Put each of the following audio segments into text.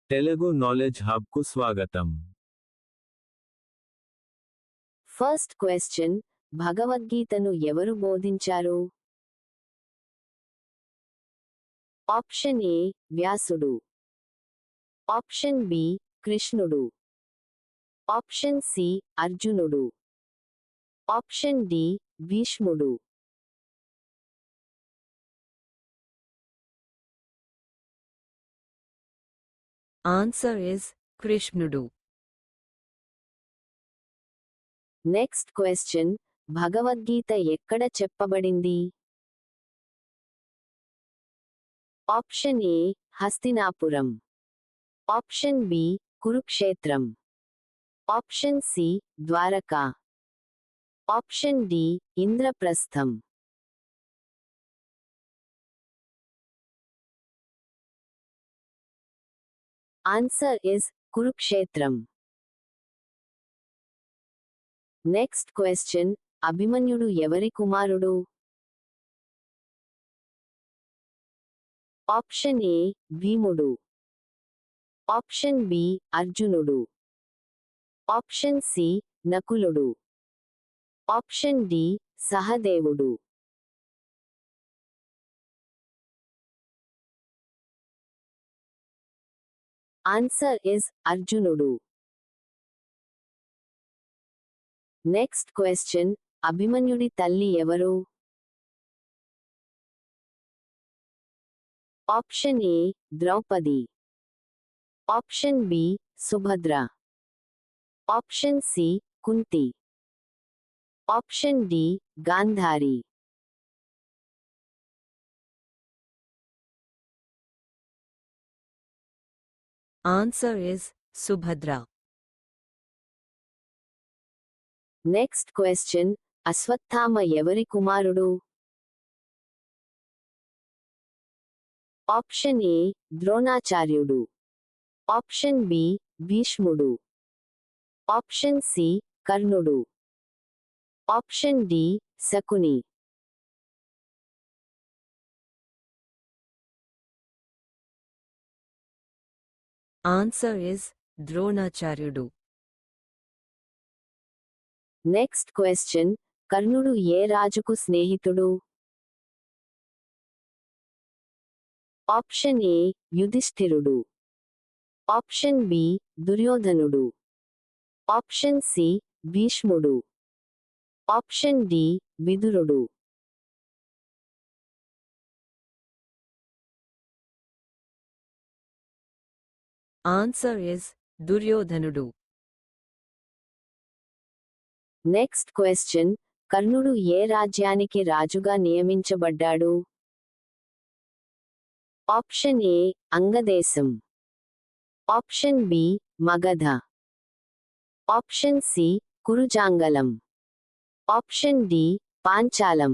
Telugu knowledge hub కు స్వాగతం. First question, భగవద్గీతను ఎవరు బోధించారు? ఆప్షన్ ఏ వ్యాసుడు, ఆప్షన్ బి కృష్ణుడు, ఆప్షన్ సి అర్జునుడు, ఆప్షన్ డి భీష్ముడు. Answer is Krishnudu. Next question, Bhagavad Gita ఎక్కడ చెప్పబడింది? Option A Hastinapuram, option B Kurukshetram, option C Dwaraka, option D Indraprastham. Answer is Kurukshetram. Next question, అభిమన్యుడు ఎవరి కుమారుడు? ఆప్షన్ ఏ భీముడు, ఆప్షన్ బి అర్జునుడు, ఆప్షన్ సి నకులుడు, ఆప్షన్ డి సహదేవుడు. ఆన్సర్ ఇస్ అర్జునుడు. నెక్స్ట్ క్వశ్చన్, అభిమన్యుడి తల్లి ఎవరు? Option A Draupadi, option B Subhadra, option C Kunti, option D Gandhari. Answer is Subhadra. Next question, Ashwatthama ఎవరి కుమారుడు? ఆప్షన్ ఏ ద్రోణాచార్యుడు, ఆప్షన్ బి భీష్ముడు, ఆప్షన్ సి కర్ణుడు, option D Shakuni. Answer is Dronacharyudu. Next question, కర్ణుడు ఏ రాజుకు స్నేహితుడు? ఆప్షన్ ఏ యుధిష్ఠిరుడు, ఆప్షన్ బి దుర్యోధనుడు, ఆప్షన్ సి భీష్ముడు, ఆప్షన్ డి విదురుడు. Answer is Duryodhanudu. Next question, కర్ణుడు ఏ రాజ్యానికి రాజుగా నియమించబడ్డాడు? Option A Angadesham, option B Magadha, option C Kurujangalam, option D Panchalam.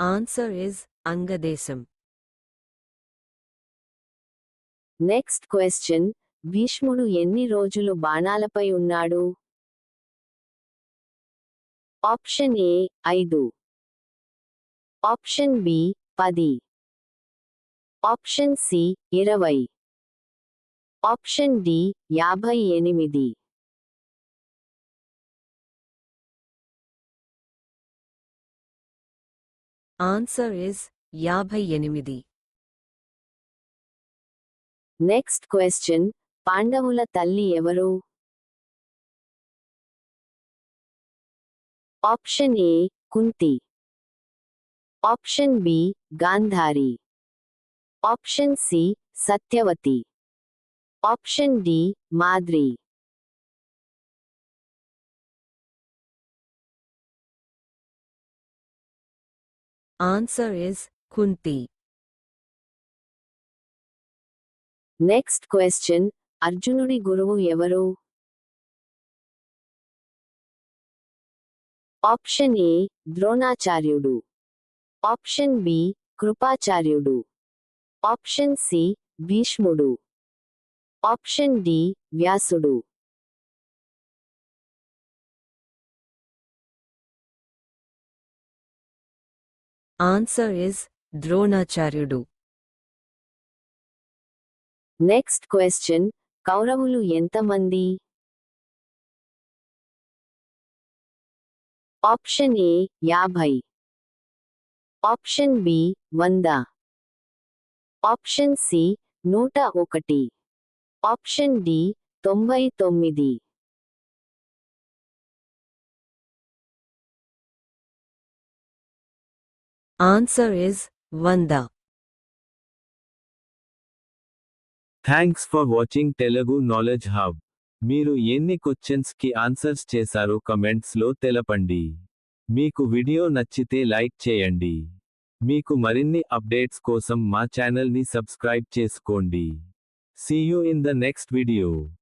Answer is Angadesam. Next question, భీష్ముడు ఎన్ని రోజులు బాణాలపై ఉన్నాడు? Option A 5, option B 10, option C 20, option D 58. Answer is 58. Next question, పాండవుల తల్లి ఎవరు? Option A Kunti, option B Gandhari, option C Satyavati, option D Madri. Answer is Kunti. Next question, అర్జునుడి గురువు ఎవరు? ఆప్షన్ ఏ ద్రోణాచార్యుడు, ఆప్షన్ బి కృపాచార్యుడు, ఆప్షన్ సి భీష్ముడు, option D వ్యాసుడు. ఆన్సర్ ఇస్ ద్రోణాచార్యుడు. నెక్స్ట్ క్వశ్చన్, కౌరవులు ఎంతమంది? Option A 50, option B 100, option C 101, option D 99. Answer is 100. Thanks for watching Telugu knowledge hub. మీరు ఎన్ని క్వశ్చన్స్ కి ఆన్సర్స్ చేశారో కమెంట్స్ లో తెలపండి. మీకు వీడియో నచ్చితే లైక్ చేయండి. మీకు మరిన్ని అప్డేట్స్ కోసం మా ఛానల్ ని సబ్స్క్రైబ్ చేసుకోండి. See you in the next video.